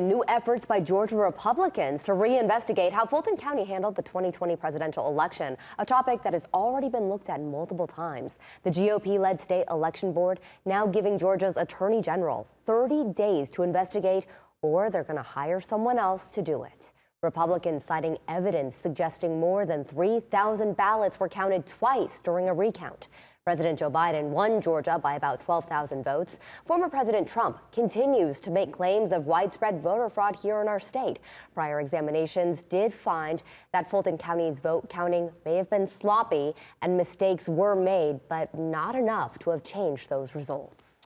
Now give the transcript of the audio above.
New efforts by Georgia Republicans to reinvestigate how Fulton County handled the 2020 presidential election, a topic that has already been looked at multiple times. The GOP-led state election board now giving Georgia's attorney general 30 days to investigate, or they're going to hire someone else to do it. Republicans citing evidence suggesting more than 3,000 ballots were counted twice during a recount. President Joe Biden won Georgia by about 12,000 votes. Former President Trump continues to make claims of widespread voter fraud here in our state. Prior examinations did find that Fulton County's vote counting may have been sloppy and mistakes were made, but not enough to have changed those results.